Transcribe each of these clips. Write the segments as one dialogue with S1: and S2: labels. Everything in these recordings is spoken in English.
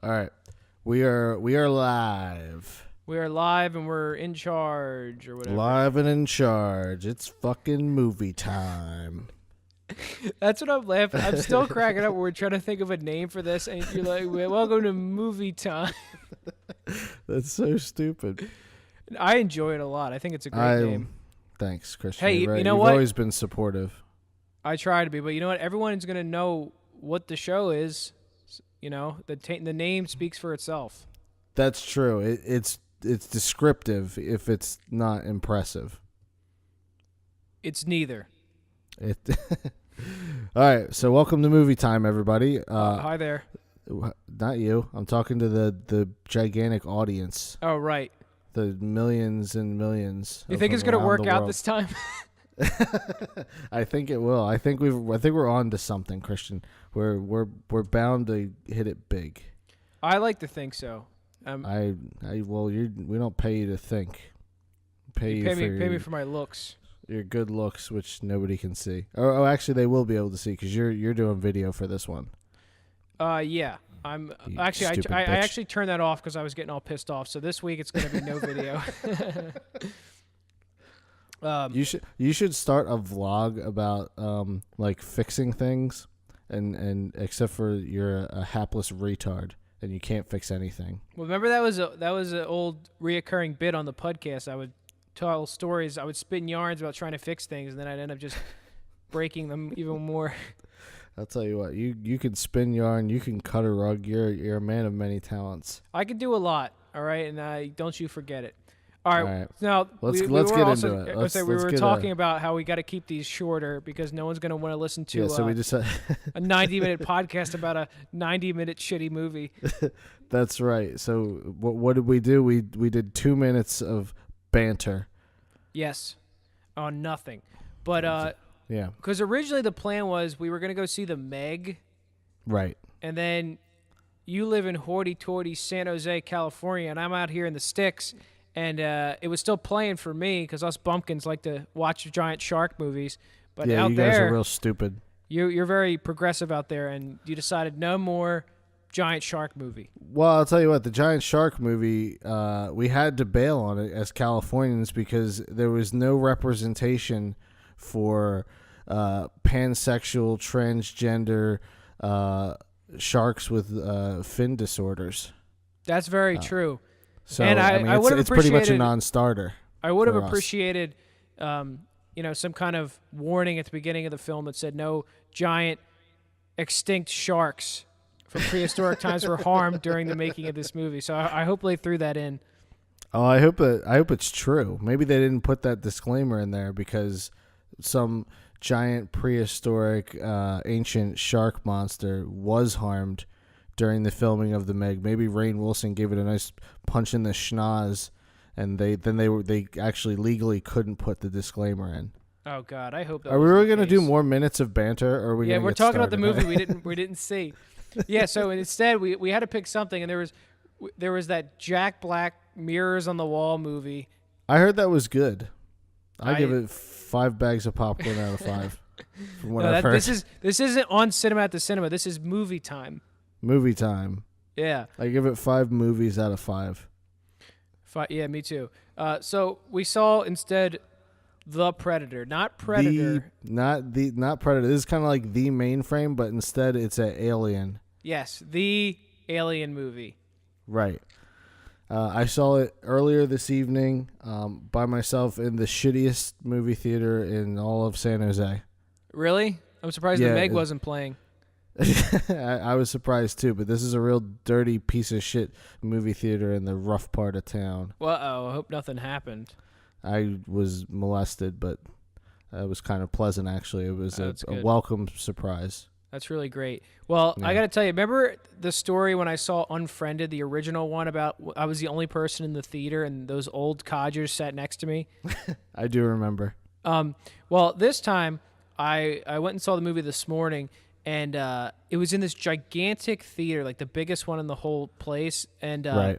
S1: All right. We are live.
S2: We are live and we're in charge or whatever.
S1: Live and in charge. It's fucking movie time.
S2: That's what I'm laughing. I'm still cracking up. We're trying to think of a name for this, and you're like, "Welcome to movie time."
S1: That's so stupid.
S2: I enjoy it a lot. I think it's a great name.
S1: Thanks, Christian.
S2: Hey,
S1: right.
S2: you know
S1: You've
S2: what?
S1: always been supportive.
S2: I try to be, but you know what? Everyone's gonna know what the show is. You know, the name speaks for itself.
S1: That's true. It's descriptive if it's not impressive.
S2: It's neither.
S1: All right, so welcome to movie time, everybody.
S2: Hi there.
S1: Not you. I'm talking to the gigantic audience.
S2: Oh, right.
S1: The millions and millions.
S2: You think it's gonna work out this time?
S1: I think it will. I think we're on to something, Christian. We're bound to hit it big.
S2: I like to think so.
S1: We don't pay you to think. Pay me
S2: for my looks.
S1: Your good looks, which nobody can see. Oh, actually, they will be able to see because you're doing video for this one.
S2: Yeah. I actually turned that off because I was getting all pissed off. So this week it's going to be no video.
S1: You should start a vlog about like fixing things, and except for you're a hapless retard and you can't fix anything.
S2: Well, remember that was an old reoccurring bit on the podcast. I would tell stories. I would spin yarns about trying to fix things, and then I'd end up just breaking them even more.
S1: I'll tell you what, you can spin yarn, you can cut a rug. You're a man of many talents.
S2: I can do a lot. All right, and don't you forget it. All right. Now
S1: let's get into it.
S2: We were talking about how we got to keep these shorter because no one's going to want to listen to
S1: so we just
S2: a 90-minute podcast about a 90-minute shitty movie.
S1: That's right. So what did we do? We did 2 minutes of banter.
S2: Yes. On nothing. But
S1: yeah.
S2: Because originally the plan was we were going to go see the Meg.
S1: Right.
S2: And then you live in hoity-toity San Jose, California, and I'm out here in the sticks. And it was still playing for me because us bumpkins like to watch giant shark movies. But
S1: yeah,
S2: out
S1: you
S2: there,
S1: guys are real stupid.
S2: You're very progressive out there, and you decided no more giant shark movie.
S1: Well, I'll tell you what, the giant shark movie, we had to bail on it as Californians because there was no representation for pansexual, transgender sharks with fin disorders.
S2: That's very true.
S1: So
S2: and I would have
S1: it's pretty much a non-starter.
S2: I would have appreciated, some kind of warning at the beginning of the film that said no giant extinct sharks from prehistoric times were harmed during the making of this movie. So I hope they threw that in.
S1: Oh, I hope it's true. Maybe they didn't put that disclaimer in there because some giant prehistoric ancient shark monster was harmed during the filming of the Meg. Maybe Rainn Wilson gave it a nice punch in the schnoz, and they actually legally couldn't put the disclaimer in.
S2: Oh God, I hope that.
S1: Are we really gonna do more minutes of banter? Or are we?
S2: Yeah, we're talking about the movie we
S1: we
S2: didn't see. Yeah, so instead we had to pick something, and there was that Jack Black Mirrors on the Wall movie.
S1: I heard that was good. I give it 5 bags of popcorn out of 5. From what I've heard.
S2: This isn't on Cinema at the Cinema. This is movie time.
S1: Movie time.
S2: Yeah.
S1: I give it 5 movies out of 5.
S2: Yeah, me too. So we saw instead The Predator, not Predator.
S1: Not Predator. This is kind of like The Mainframe, but instead it's an Alien.
S2: Yes, the Alien movie.
S1: Right. I saw it earlier this evening by myself in the shittiest movie theater in all of San Jose.
S2: Really? I'm surprised the Meg wasn't playing.
S1: I was surprised too, but this is a real dirty piece of shit movie theater in the rough part of town.
S2: I hope nothing happened.
S1: I was molested, but it was kind of pleasant actually. It was a welcome surprise.
S2: That's really great. Well, yeah. I got to tell you, remember the story when I saw Unfriended, the original one about I was the only person in the theater and those old codgers sat next to me?
S1: I do remember.
S2: Well, this time I went and saw the movie this morning. And it was in this gigantic theater, like the biggest one in the whole place. And
S1: right.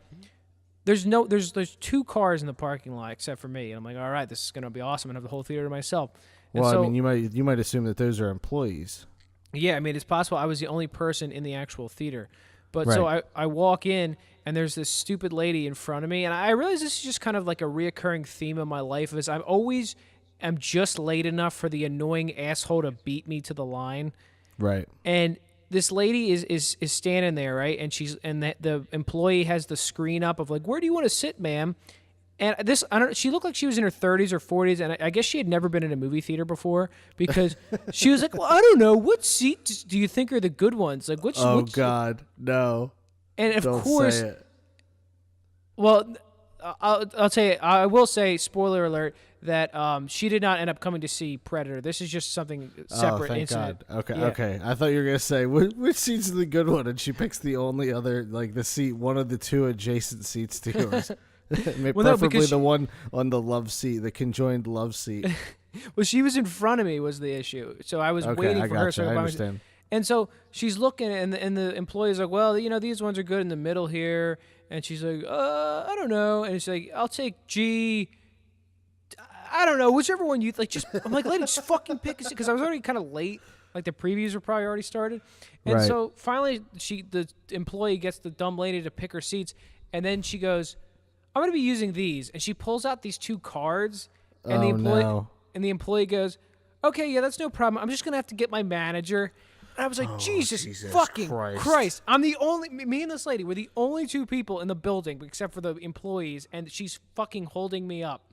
S2: There's 2 cars in the parking lot except for me. And I'm like, all right, this is gonna be awesome. And have the whole theater to myself. And
S1: well, I mean, you might assume that those are employees.
S2: Yeah, I mean, it's possible I was the only person in the actual theater, But so I walk in, and there's this stupid lady in front of me, and I realize this is just kind of like a reoccurring theme of my life. Is I'm always am just late enough for the annoying asshole to beat me to the line.
S1: Right.
S2: And this lady is standing there, right? And the employee has the screen up of like, where do you want to sit, ma'am? And she looked like she was in her 30s or 40s, and I guess she had never been in a movie theater before because she was like, well, I don't know. What seats do you think are the good ones? Like,
S1: God, no.
S2: And of
S1: Don't
S2: course,
S1: say it.
S2: Well, I'll tell you, I will say, spoiler alert, that she did not end up coming to see Predator. This is just something separate
S1: thank
S2: incident.
S1: God. Okay,
S2: Yeah.
S1: okay. I thought you were gonna say which seat's the good one, and she picks the only other, like the seat, one of the two adjacent seats to yours. Preferably the one on the love seat, the conjoined love seat.
S2: Well, she was in front of me was the issue, so I was waiting for her. So
S1: I understand.
S2: And so she's looking, and the employee's like, well, these ones are good in the middle here. And she's like, I don't know. And she's like, I'll take G. I don't know, whichever one you like. Just I'm like, lady, just fucking pick a seat, because I was already kind of late. Like the previews were probably already started. And so finally, the employee gets the dumb lady to pick her seats, and then she goes, I'm going to be using these. And she pulls out these two cards, and the employee goes, okay, yeah, that's no problem. I'm just going to have to get my manager. And I was like, Jesus fucking Christ. Me and this lady were the only two people in the building except for the employees, and she's fucking holding me up.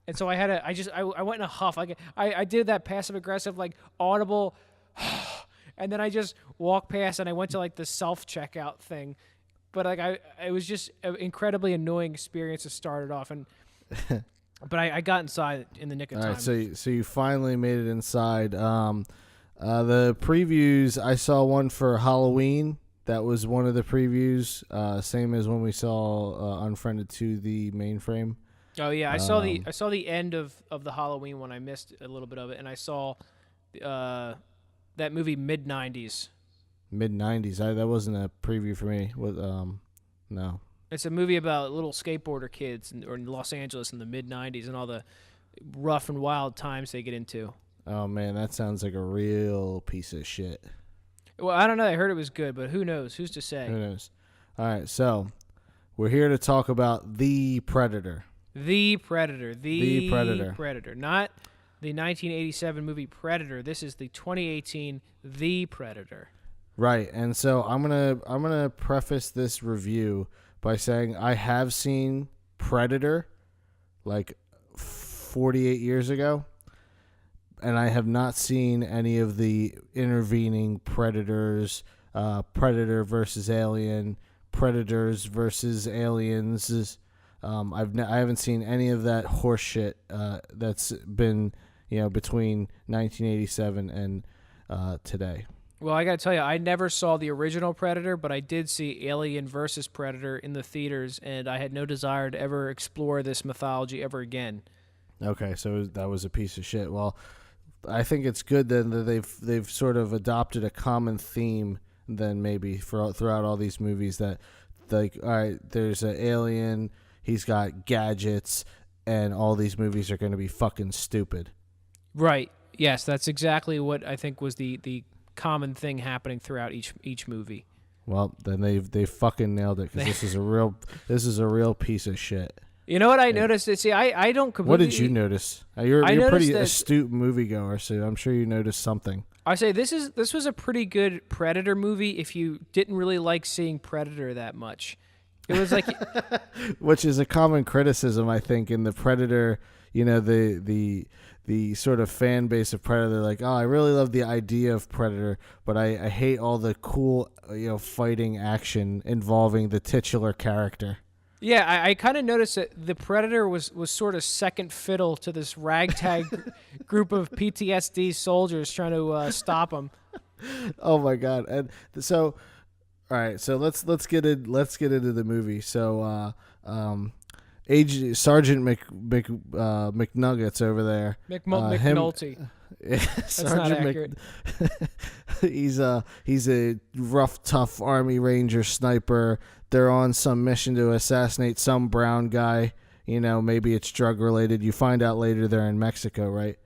S2: And so I went in a huff. I did that passive aggressive, like audible, and then I just walked past and I went to like the self-checkout thing. But like it was just an incredibly annoying experience to start it off. But I got inside in the nick of time.
S1: All right, so you finally made it inside. The previews, I saw one for Halloween. That was one of the previews, same as when we saw Unfriended 2, the mainframe.
S2: Oh yeah, I saw the end of the Halloween one. I missed a little bit of it, and I saw that movie Mid-90s.
S1: Mid-90s. That wasn't a preview for me. No.
S2: It's a movie about little skateboarder kids in Los Angeles in the mid-90s and all the rough and wild times they get into.
S1: Oh, man, that sounds like a real piece of shit.
S2: Well, I don't know. I heard it was good, but who knows? Who's to say?
S1: Who knows? All right, so we're here to talk about The Predator.
S2: The Predator.
S1: The Predator.
S2: Predator. Not the 1987 movie Predator. This is the 2018 The Predator.
S1: Right, and so I'm gonna preface this review by saying I have seen Predator like 48 years ago, and I have not seen any of the intervening Predators, Predator versus Alien, Predators versus Aliens. I haven't seen any of that horse shit that's been between 1987 and today.
S2: Well, I got to tell you, I never saw the original Predator, but I did see Alien versus Predator in the theaters, and I had no desire to ever explore this mythology ever again.
S1: Okay, so that was a piece of shit. Well, I think it's good then that they've sort of adopted a common theme then maybe throughout all these movies that, like, all right, there's an alien, he's got gadgets, and all these movies are going to be fucking stupid.
S2: Right. Yes, that's exactly what I think was the common thing happening throughout each movie.
S1: Well, then they fucking nailed it because this is a real piece of shit.
S2: You know what I noticed? See, I don't completely.
S1: What did you notice? You're pretty astute moviegoer, so I'm sure you noticed something.
S2: I say this was a pretty good Predator movie if you didn't really like seeing Predator that much. It was like,
S1: which is a common criticism I think in the Predator. The sort of fan base of Predator, like, oh, I really love the idea of Predator, but I hate all the cool, fighting action involving the titular character.
S2: Yeah, I kind of noticed that the Predator was sort of second fiddle to this ragtag group of PTSD soldiers trying to stop him.
S1: Oh my God! And so, all right, so let's get into the movie. So, Sergeant McNuggets over there.
S2: McNulty. That's not accurate.
S1: He's a rough, tough Army Ranger sniper. They're on some mission to assassinate some brown guy. Maybe it's drug related. You find out later they're in Mexico, right?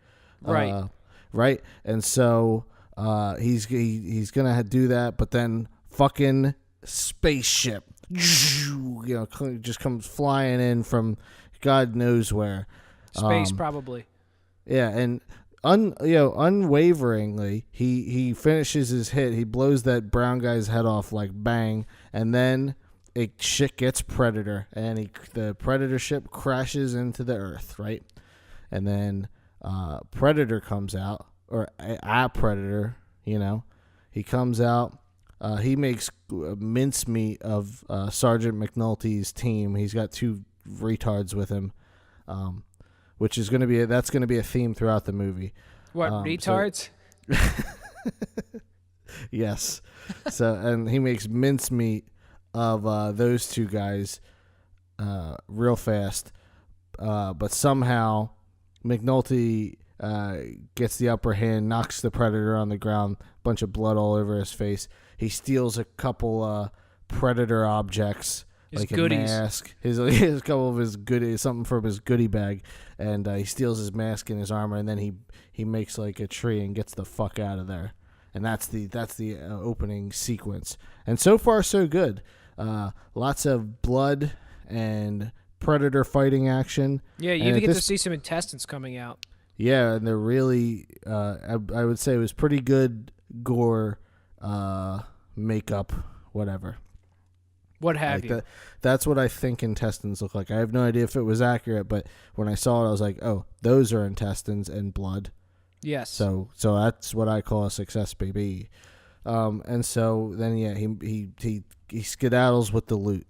S2: Right.
S1: Right. And so he's gonna do that, but then fucking spaceship, just comes flying in from God knows where.
S2: Space, probably.
S1: Yeah, and unwaveringly, he finishes his hit. He blows that brown guy's head off like bang, and then shit gets Predator, and the Predator ship crashes into the Earth, right? And then Predator comes out, or a Predator, he comes out. He makes mincemeat of Sergeant McNulty's team. He's got two retards with him, which is going to be a theme throughout the movie.
S2: What, retards?
S1: Yes. And he makes mincemeat of those two guys real fast, but somehow McNulty gets the upper hand, knocks the Predator on the ground, bunch of blood all over his face. He steals a couple Predator objects, like
S2: goodies.
S1: A mask, his couple of his goodies, something from his goodie bag, and he steals his mask and his armor, and then he makes like a tree and gets the fuck out of there. And that's the opening sequence. And so far, so good. Lots of blood and Predator fighting action.
S2: Yeah, you even get to see some intestines coming out.
S1: Yeah, and they're really, I would say it was pretty good gore, makeup, whatever.
S2: What have you?
S1: That's what I think intestines look like. I have no idea if it was accurate, but when I saw it, I was like, oh, those are intestines and blood.
S2: Yes.
S1: So that's what I call a success, baby. And so then, yeah, he skedaddles with the loot.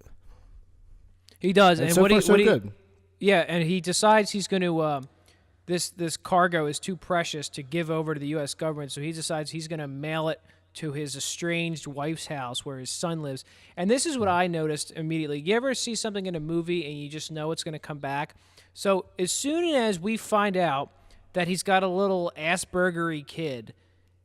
S2: He does.
S1: And so far, so good.
S2: Yeah, and he decides he's going to... This cargo is too precious to give over to the U.S. government, so he decides he's going to mail it to his estranged wife's house where his son lives. And this is what I noticed immediately. You ever see something in a movie and you just know it's going to come back? So as soon as we find out that he's got a little Asperger-y kid,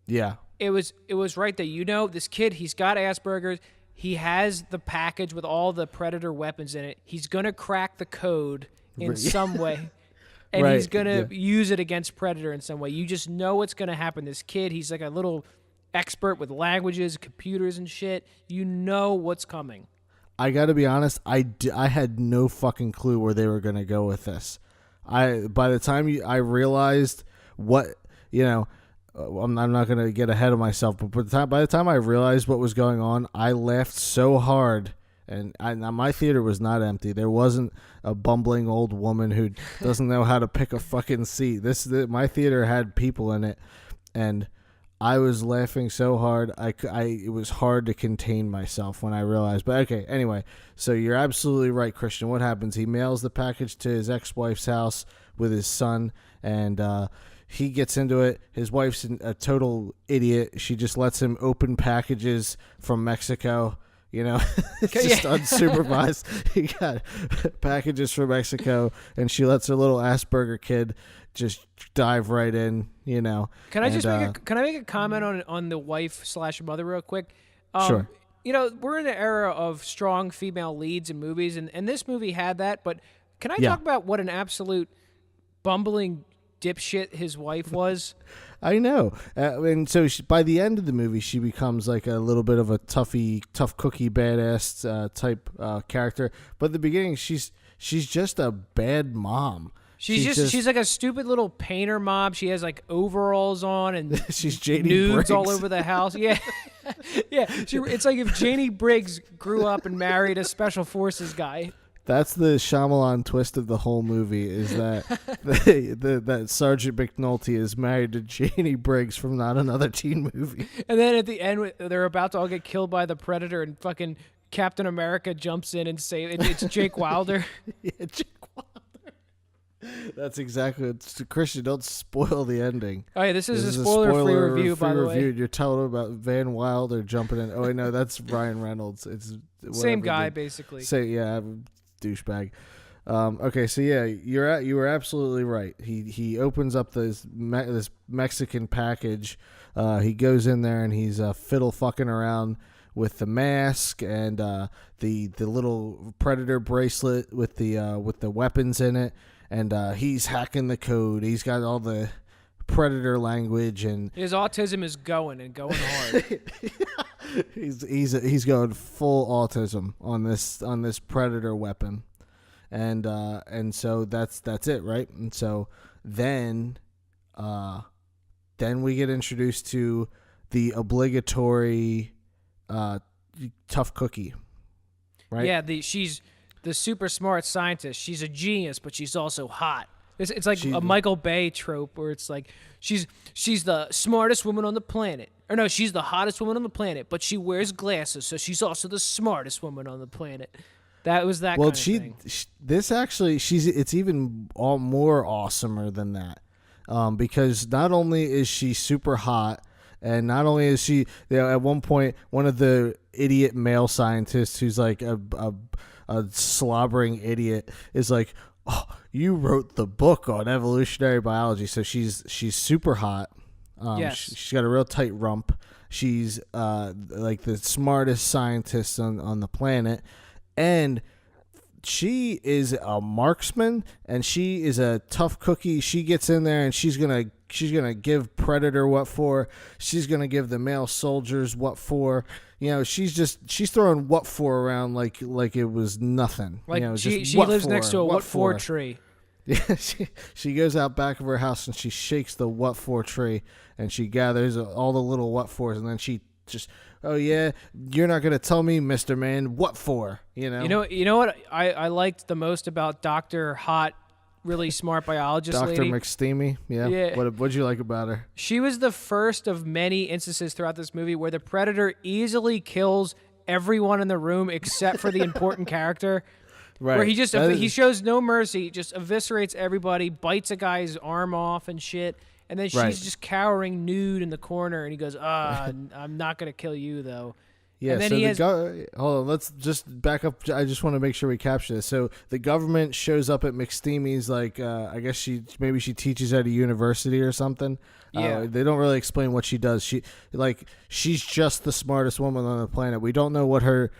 S1: yeah,
S2: it was right there. This kid, he's got Asperger's. He has the package with all the Predator weapons in it. He's going to crack the code in some way. And he's going to use it against Predator in some way. You just know what's going to happen. This kid, he's like a little expert with languages, computers, and shit. You know what's coming.
S1: I got to be honest. I had no fucking clue where they were going to go with this. By the time I realized what, I'm not going to get ahead of myself, but by the time I realized what was going on, I laughed so hard. And my theater was not empty. There wasn't a bumbling old woman who doesn't know how to pick a fucking seat. My theater had people in it, and I was laughing so hard. It was hard to contain myself when I realized. But okay, anyway, so you're absolutely right, Christian. What happens? He mails the package to his ex-wife's house with his son, and he gets into it. His wife's a total idiot. She just lets him open packages from Mexico. It's just unsupervised. He got packages from Mexico, and she lets her little Asperger kid just dive right in.
S2: Can I make a comment on the wife/mother real quick?
S1: Sure.
S2: We're in an era of strong female leads in movies, and this movie had that. But can I talk about what an absolute bumbling dipshit his wife was?
S1: I know. And so by the end of the movie, she becomes like a little bit of a tough cookie, badass type character. But at the beginning, she's just a bad mom.
S2: She's like a stupid little painter mom. She has like overalls on and
S1: she's Janie
S2: nudes
S1: Briggs
S2: all over the house. Yeah, yeah. It's like if Janie Briggs grew up and married a special forces guy.
S1: That's the Shyamalan twist of the whole movie, is that that Sergeant McNulty is married to Janie Briggs from Not Another Teen Movie.
S2: And then at the end, they're about to all get killed by the Predator, and fucking Captain America jumps in and saves. It's Jake Wilder.
S1: Yeah, Jake Wilder. That's exactly it. Christian, don't spoil the ending.
S2: Oh yeah, this is a spoiler-free review, by the way.
S1: You're telling about Van Wilder jumping in. Oh wait, no, that's Ryan Reynolds. It's
S2: same guy, basically.
S1: Douchebag. Okay, so yeah, you were absolutely right. He opens up this Mexican package. He goes in there and he's fiddle fucking around with the mask and the little Predator bracelet with the weapons in it, and he's hacking the code. He's got all the Predator language, and
S2: his autism is going hard.
S1: He's going full autism on this predator weapon, and so that's it, right? And so then we get introduced to the obligatory tough cookie, right?
S2: Yeah, she's the super smart scientist. She's a genius, but she's also hot. It's like a Michael Bay trope where it's like she's the smartest woman on the planet. Or no, she's the hottest woman on the planet, but she wears glasses, so she's also the smartest woman on the planet. That was that kind of thing.
S1: This actually, it's even more awesomer than that, because not only is she super hot, and not only is she, at one point, one of the idiot male scientists who's like a slobbering idiot is like, oh, you wrote the book on evolutionary biology. So she's super hot.
S2: Yes.
S1: She's got a real tight rump. She's like the smartest scientist on the planet, and she is a marksman, and she is a tough cookie. She gets in there and she's gonna give Predator what for. She's gonna give the male soldiers what for. She's throwing what for around like it was nothing.
S2: Like she lives next to a what for tree.
S1: Yeah, she goes out back of her house and she shakes the what for tree, and she gathers all the little what fors, and then she just, oh yeah, you're not gonna tell me, Mr. Man, what for?
S2: You know what I liked the most about Dr. Hot, really smart biologist
S1: Dr.
S2: lady?
S1: McSteamy. Yeah. What'd you like about her?
S2: She was the first of many instances throughout this movie where the Predator easily kills everyone in the room except for the important character.
S1: Right.
S2: Where he shows no mercy, just eviscerates everybody, bites a guy's arm off and shit, and then she's just cowering nude in the corner, and he goes, I'm not going to kill you, though.
S1: Yeah,
S2: and then
S1: hold on, let's just back up. I just want to make sure we capture this. So the government shows up at McSteamy's, like, I guess she teaches at a university or something.
S2: Yeah.
S1: They don't really explain what she does. She's just the smartest woman on the planet. We don't know what her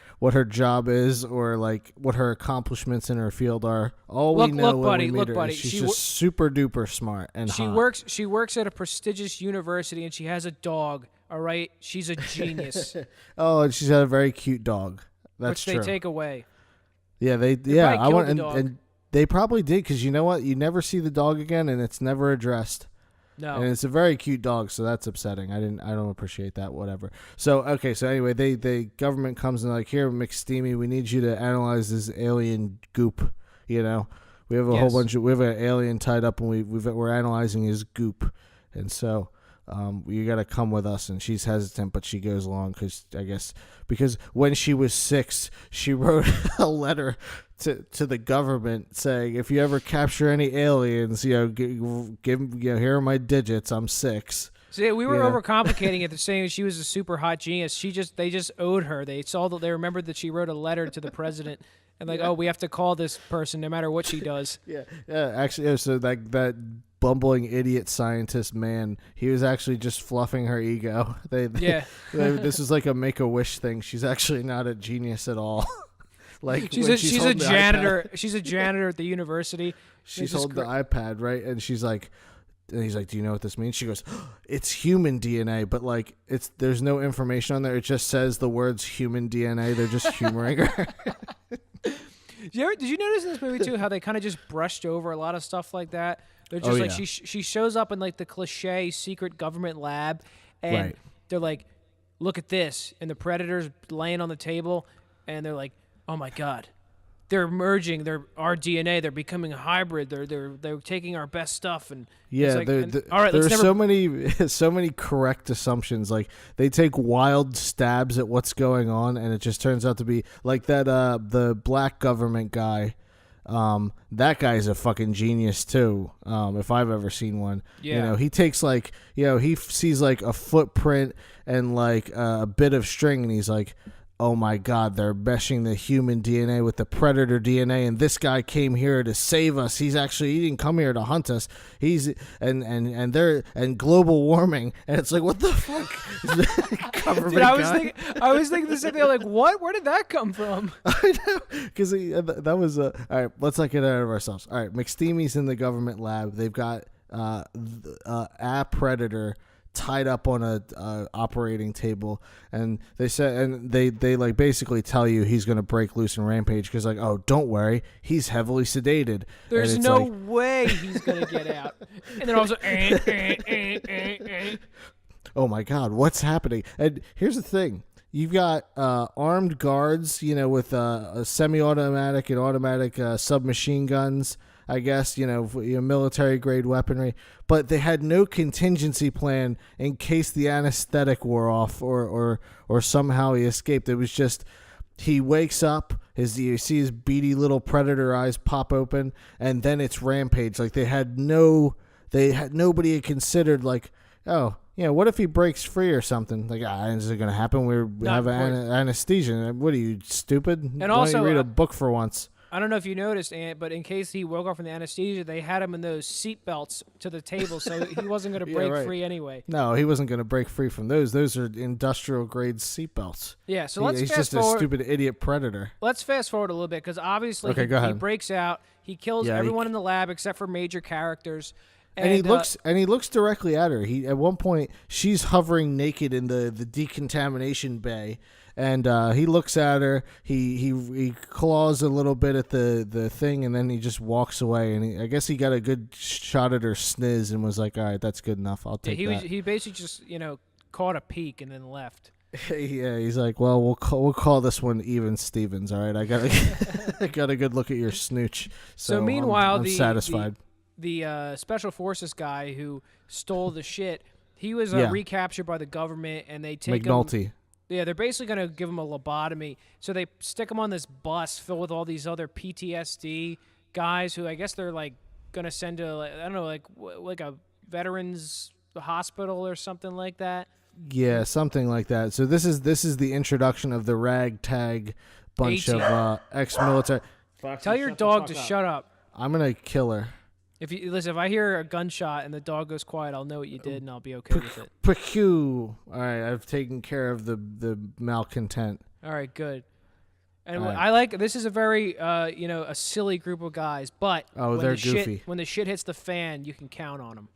S1: job is, or like what her accomplishments in her field are. All we know when we meet her is she's just super duper smart and hot.
S2: She works at a prestigious university, and she has a dog. All right, she's a genius.
S1: Oh, and she's had a very cute dog. That's
S2: which
S1: true.
S2: They take away.
S1: Yeah, and they probably did, because you know what? You never see the dog again, and it's never addressed.
S2: No,
S1: and it's a very cute dog, so that's upsetting. I don't appreciate that. Whatever. So okay, so anyway, the government comes and like, here, McSteamy, we need you to analyze this alien goop. We have a whole bunch of, we have an alien tied up, and we're analyzing his goop, and so. You got to come with us. And she's hesitant, but she goes along because when she was 6, she wrote a letter to the government saying, if you ever capture any aliens, here are my digits. I'm 6.
S2: See, we were overcomplicating it, saying she was a super hot genius. They just owed her. They remembered that she wrote a letter to the president. And oh, we have to call this person no matter what she does.
S1: Yeah. Actually, so that bumbling idiot scientist man, he was actually just fluffing her ego. This is like a Make-A-Wish thing. She's actually not a genius at all. Like
S2: she's a janitor. She's a janitor at the university.
S1: She's holding the iPad, right? And she's like. And he's like, do you know what this means? She goes, it's human DNA, but like there's no information on there. It just says the words human DNA. They're just humoring her.
S2: Did you notice in this movie too how they kind of just brushed over a lot of stuff like that? They're just she shows up in like the cliche secret government lab, and they're like, look at this, and the Predator's laying on the table, and they're like, oh my god. They're merging our DNA. They're becoming a hybrid. They're taking our best stuff, and
S1: yeah.
S2: All right,
S1: there's so many correct assumptions. Like they take wild stabs at what's going on, and it just turns out to be like that. The black government guy, that guy's a fucking genius too. If I've ever seen one, he takes he sees like a footprint and like a bit of string, and he's like, oh my God, they're meshing the human DNA with the predator DNA, and this guy came here to save us. He didn't come here to hunt us. He's and global warming, and it's like, what the fuck?
S2: Dude, I was thinking the same thing. Like, what? Where did that come from?
S1: I know, because that was all right. Let's not get out of ourselves. All right, McSteamy's in the government lab. They've got a predator tied up on a operating table, and they like basically tell you he's gonna break loose and rampage because like, oh, don't worry, he's heavily sedated.
S2: There's no way he's gonna get out. And then also,
S1: oh my God, what's happening? And here's the thing. You've got armed guards, with a semi-automatic and automatic submachine guns, I guess, military-grade weaponry. But they had no contingency plan in case the anesthetic wore off or somehow he escaped. It was just he wakes up, you see his beady little predator eyes pop open, and then it's rampage. Like nobody had considered like, oh, what if he breaks free or something? Like, is it going to happen? We have anesthesia. What are you, stupid?
S2: And
S1: Why
S2: also,
S1: don't you read a book for once?
S2: I don't know if you noticed, but in case he woke up from the anesthesia, they had him in those seat belts to the table, so he wasn't going to break free anyway.
S1: No, he wasn't going to break free from those. Those are industrial-grade seat belts.
S2: Yeah, so let's
S1: he's
S2: fast
S1: just
S2: forward.
S1: a stupid idiot predator.
S2: Let's fast forward a little bit, because obviously
S1: Okay, go
S2: he
S1: ahead.
S2: breaks out. He kills everyone in the lab except for major characters.
S1: And he looks directly at her. At one point she's hovering naked in the decontamination bay, and he looks at her. He claws a little bit at the thing, and then he just walks away. And I guess he got a good shot at her sniz and was like, "All right, that's good enough. I'll take that."
S2: He basically just caught a peek and then left.
S1: Yeah, he's like, "Well, we'll call this one even Stevens. All right, I got a good look at your snooch." So
S2: meanwhile,
S1: I'm satisfied.
S2: The special forces guy who stole the shit, he was recaptured by the government, and they take
S1: McNulty.
S2: him. Yeah, they're basically going to give him a lobotomy. So they stick him on this bus filled with all these other PTSD guys who I guess they're like going to send to, I don't know, like a veterans hospital or something like that.
S1: Yeah, something like that. So this is the introduction of the ragtag bunch
S2: 18.
S1: of ex-military.
S2: Tell your dog to shut up.
S1: I'm gonna kill her.
S2: If I hear a gunshot and the dog goes quiet, I'll know what you did and I'll be okay with it.
S1: Pew. All right, I've taken care of the malcontent.
S2: All right, good. And
S1: All right.
S2: I like this is a very a silly group of guys, but
S1: they're goofy.
S2: When the shit hits the fan, you can count on them.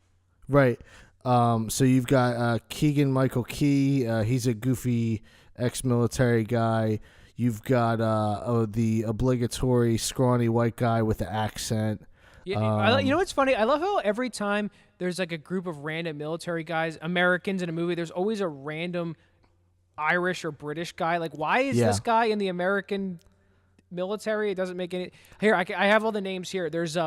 S1: Right. So you've got Keegan Michael Key. He's a goofy ex-military guy. You've got the obligatory scrawny white guy with the accent.
S2: Yeah, you know what's funny? I love how every time there's like a group of random military guys, Americans in a movie, there's always a random Irish or British guy. Like, why is this guy in the American military? It doesn't make any. Here, I have all the names here. There's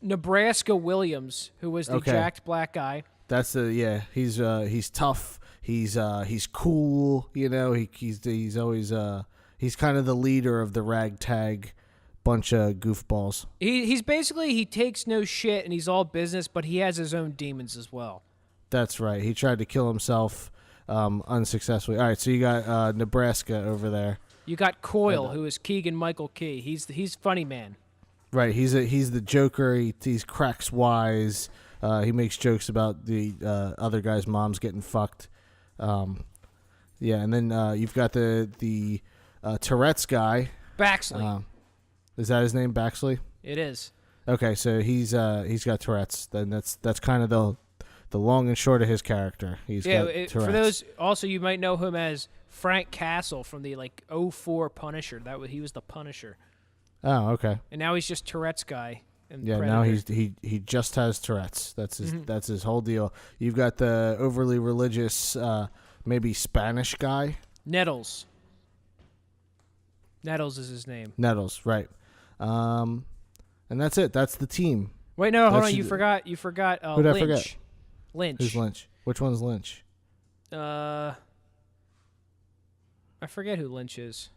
S2: Nebraska Williams, who was the jacked black guy.
S1: That's he's tough. He's cool. He's always he's kind of the leader of the ragtag bunch of goofballs.
S2: He's basically, he takes no shit and he's all business, but he has his own demons as well.
S1: That's right. He tried to kill himself unsuccessfully. All right, so you got Nebraska over there.
S2: You got Coyle, who is Keegan Michael Key. He's funny man.
S1: Right. He's the Joker. He cracks wise. He makes jokes about the other guy's mom's getting fucked. And then you've got the Tourette's guy.
S2: Baxley.
S1: Is that his name, Baxley?
S2: It is.
S1: Okay, so he's got Tourette's. Then that's kind of the long and short of his character. He's got Tourette's.
S2: For those, also you might know him as Frank Castle from the 2004 Punisher. He was the Punisher.
S1: Oh, okay.
S2: And now he's just Tourette's guy.
S1: Yeah, now he just has Tourette's. That's his whole deal. You've got the overly religious, maybe Spanish guy.
S2: Nettles. Nettles is his name.
S1: Nettles, right? And that's it. That's the team.
S2: Wait, no, hold on. You forgot. Who did
S1: I
S2: Lynch.
S1: forget?
S2: Lynch.
S1: Who's Lynch? Which one's Lynch?
S2: I forget who Lynch is.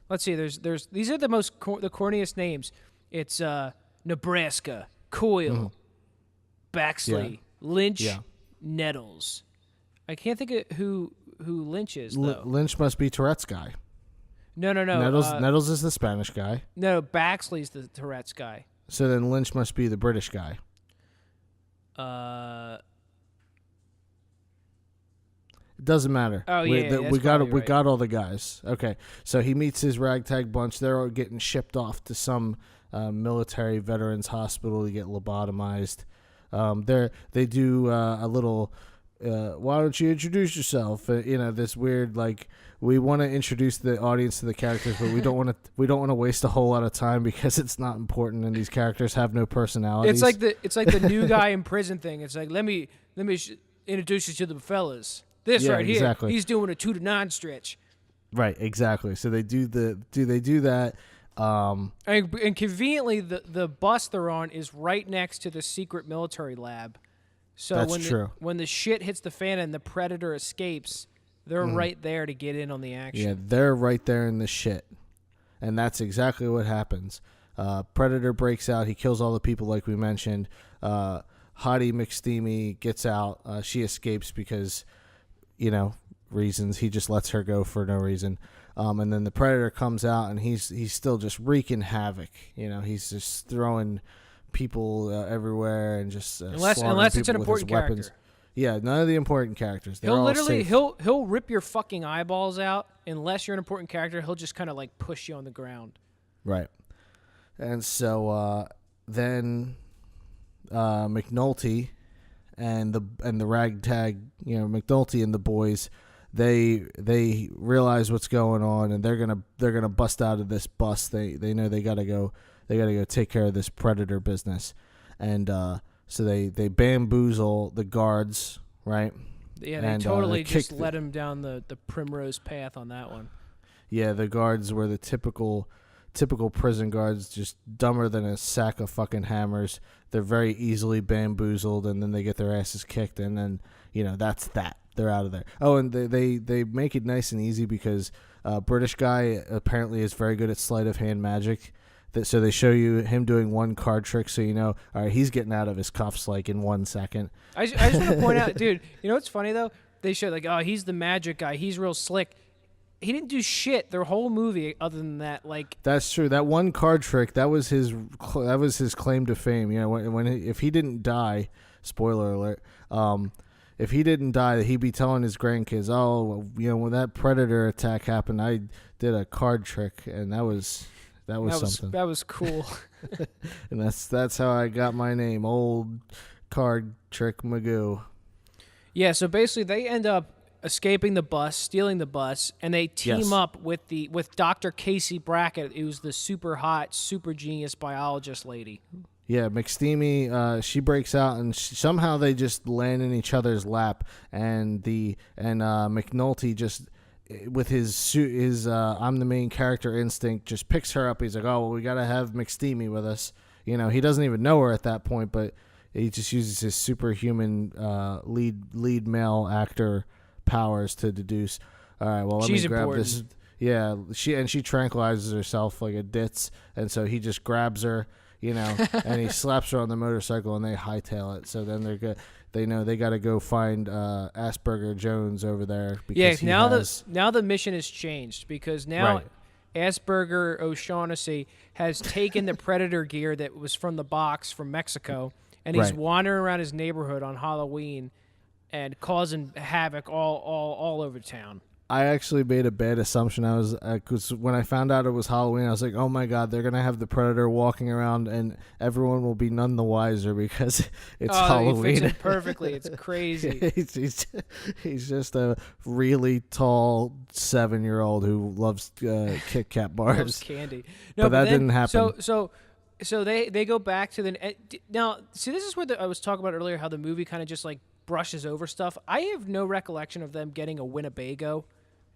S2: Let's see. There's these are the the corniest names. It's Nebraska, Coyle, Baxley, Lynch, Nettles. I can't think of who Lynch is though.
S1: Lynch must be Tourette's guy.
S2: No.
S1: Nettles is the Spanish guy.
S2: No, Baxley's the Tourette's guy.
S1: So then Lynch must be the British guy. It doesn't matter.
S2: Oh yeah,
S1: we got all the guys. Okay, so he meets his ragtag bunch. They're all getting shipped off to some military veterans hospital to get lobotomized. They do a little why don't you introduce yourself? This weird like we want to introduce the audience to the characters, but we don't want to waste a whole lot of time because it's not important and these characters have no personalities.
S2: It's like the new guy in prison thing. It's like let me introduce you to the fellas. This right here,
S1: exactly.
S2: he's doing a 2 to 9 stretch.
S1: Right, exactly. So they do that.
S2: And conveniently, the bus they're on is right next to the secret military lab. So
S1: That's true.
S2: When the shit hits the fan and the Predator escapes, they're right there to get in on the action.
S1: Yeah, they're right there in the shit. And that's exactly what happens. Predator breaks out. He kills all the people like we mentioned. Hottie McSteamy gets out. She escapes because, reasons. He just lets her go for no reason. And then the Predator comes out and he's still just wreaking havoc. He's just throwing people everywhere and just
S2: unless it's an important character.
S1: Weapons. Yeah, none of the important characters. They're
S2: he'll
S1: all
S2: literally
S1: safe.
S2: he'll rip your fucking eyeballs out unless you're an important character. He'll just kind of like push you on the ground.
S1: Right. And so then McNulty and the ragtag, McNulty and the boys, they realize what's going on and they're gonna bust out of this bus. They know they gotta go take care of this Predator business, and so they bamboozle the guards, right?
S2: Yeah, they totally just let him down the primrose path on that one.
S1: Yeah, the guards were the typical prison guards, just dumber than a sack of fucking hammers. They're very easily bamboozled, and then they get their asses kicked, and then that's that. They're out of there. Oh, and they make it nice and easy because British guy apparently is very good at sleight of hand magic. So they show you him doing one card trick, so all right, he's getting out of his cuffs like in 1 second.
S2: I just want to point out, dude, what's funny though? They show like, oh, he's the magic guy. He's real slick. He didn't do shit their whole movie other than that. Like
S1: that's true. That one card trick, that was his claim to fame. If he didn't die, spoiler alert. If he didn't die, he'd be telling his grandkids, "Oh, when that Predator attack happened, I did a card trick, and that was something.
S2: That was cool."
S1: And that's how I got my name, Old Card Trick Magoo.
S2: Yeah. So basically, they end up escaping the bus, stealing the bus, and they team up with Dr. Casey Brackett, who's the super hot, super genius biologist lady.
S1: Yeah, McSteamy, she breaks out, and somehow they just land in each other's lap, and McNulty just, with his I'm the main character instinct, just picks her up. He's like, oh, well, we gotta have McSteamy with us. He doesn't even know her at that point, but he just uses his superhuman lead male actor powers to deduce. All right, well, let me grab
S2: important.
S1: this. Yeah, she tranquilizes herself like a ditz, and so he just grabs her. And he slaps her on the motorcycle, and they hightail it. So then they're good. They know they got to go find Asperger Jones over there. Because
S2: now the mission has changed because now Asperger O'Shaughnessy has taken the Predator gear that was from the box from Mexico, and he's wandering around his neighborhood on Halloween and causing havoc all over town.
S1: I actually made a bad assumption. I was because when I found out it was Halloween, I was like, "Oh my God, they're gonna have the Predator walking around, and everyone will be none the wiser because it's Halloween."
S2: He fits it perfectly. It's crazy.
S1: he's just a really tall 7-year-old who loves Kit Kat bars.
S2: Loves candy.
S1: No, but that didn't happen.
S2: So they go back to the now. See, this is where I was talking about earlier. How the movie kind of just like brushes over stuff. I have no recollection of them getting a Winnebago.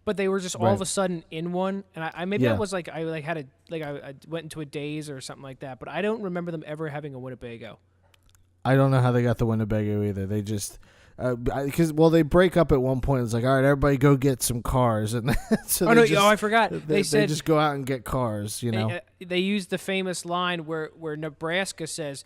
S2: But they were just all of a sudden in one, and I that was like I went into a daze or something like that. But I don't remember them ever having a Winnebago.
S1: I don't know how they got the Winnebago either. They just because they break up at one point. It's like, all right, everybody go get some cars, and so
S2: I forgot. They said
S1: they just go out and get cars.
S2: They used the famous line where Nebraska says,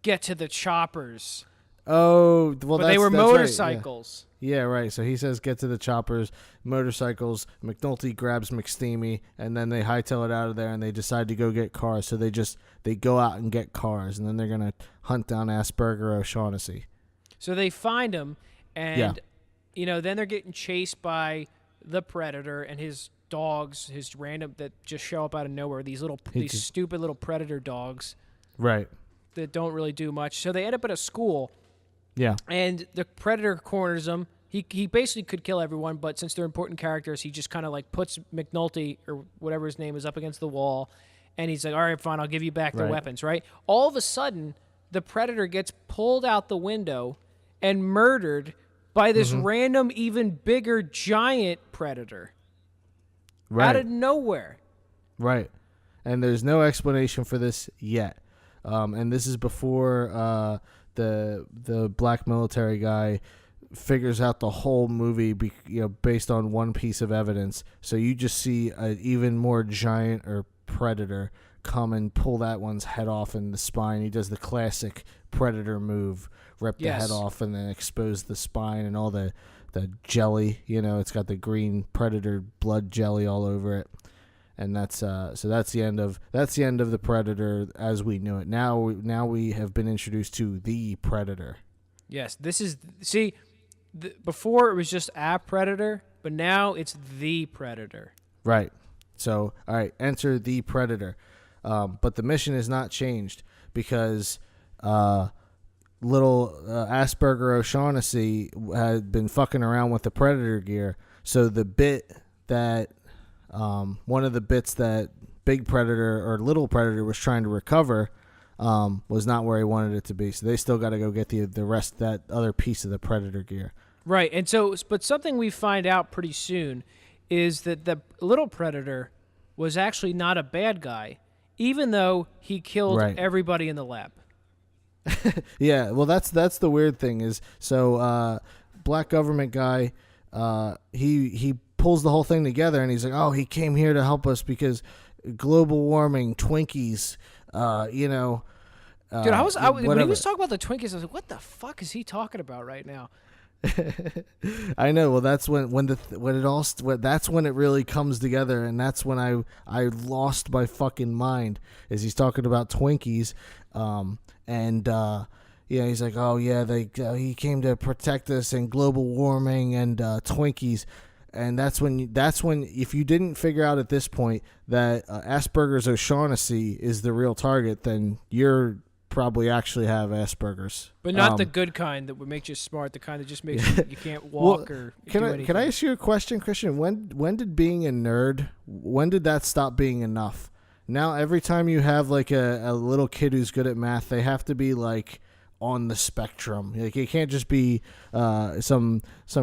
S2: "Get to the choppers."
S1: Oh, well,
S2: but they were motorcycles.
S1: Right. Yeah, right. So he says, get to the choppers, motorcycles. McNulty grabs McSteamy, and then they hightail it out of there, and they decide to go get cars. So they go out and get cars, and then they're going to hunt down Asperger O'Shaughnessy.
S2: So they find him, and, then they're getting chased by the Predator and his dogs, his random, that just show up out of nowhere, these stupid little Predator dogs.
S1: Right.
S2: That don't really do much. So they end up at a school.
S1: Yeah.
S2: And the Predator corners him. He basically could kill everyone, but since they're important characters, he just kind of like puts McNulty or whatever his name is up against the wall, and he's like, "All right, fine, I'll give you back the
S1: Right.
S2: weapons." Right? All of a sudden, the Predator gets pulled out the window and murdered by this random, even bigger giant Predator out of nowhere.
S1: Right. And there's no explanation for this yet. And this is before the black military guy figures out the whole movie, based on one piece of evidence. So you just see an even more giant or predator come and pull that one's head off in the spine. He does the classic Predator move, rip the head off and then expose the spine and all the jelly. It's got the green Predator blood jelly all over it. And that's that's the end of the Predator as we knew it. Now we have been introduced to the Predator.
S2: Yes, before it was just a Predator, but now it's the Predator.
S1: Right. So, all right, enter the Predator. But the mission is not changed because little Asperger O'Shaughnessy had been fucking around with the Predator gear. So the bit that one of the bits that Big Predator or Little Predator was trying to recover was not where he wanted it to be. So they still got to go get the rest, that other piece of the Predator gear.
S2: Right. And so, but something we find out pretty soon is that the Little Predator was actually not a bad guy, even though he killed everybody in the lab.
S1: Yeah. Well, that's the weird thing is, so black government guy, he pulls the whole thing together and he's like, oh, he came here to help us because global warming, Twinkies,
S2: Dude, when he was talking about the Twinkies, I was like, what the fuck is he talking about right now?
S1: I know. Well, that's when that's when it really comes together, and that's when I lost my fucking mind. Is he's talking about Twinkies, he's like, oh yeah, he came to protect us and global warming and Twinkies. And that's when if you didn't figure out at this point that Asperger's O'Shaughnessy is the real target, then you're probably actually have Asperger's,
S2: but not the good kind that would make you smart. The kind that just makes you can't walk or do anything.
S1: Can I ask you a question, Christian? When did being a nerd? When did that stop being enough? Now every time you have like a little kid who's good at math, they have to be like on the spectrum. Like it can't just be some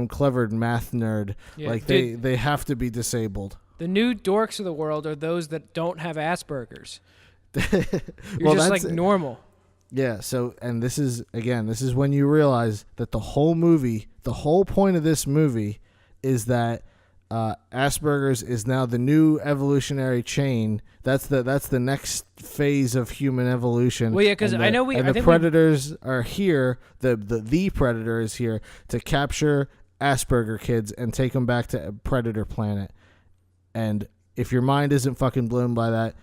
S1: clever math nerd. Yeah, like they have to be disabled.
S2: The new dorks of the world are those that don't have Asperger's.
S1: You're
S2: just like normal.
S1: Yeah, so, and this is when you realize that the whole point of this movie is that Asperger's is now the new evolutionary chain. That's the next phase of human evolution.
S2: Well, yeah, because I know
S1: the predators are here. The Predator is here to capture Asperger kids and take them back to Predator Planet. And if your mind isn't fucking blown by that,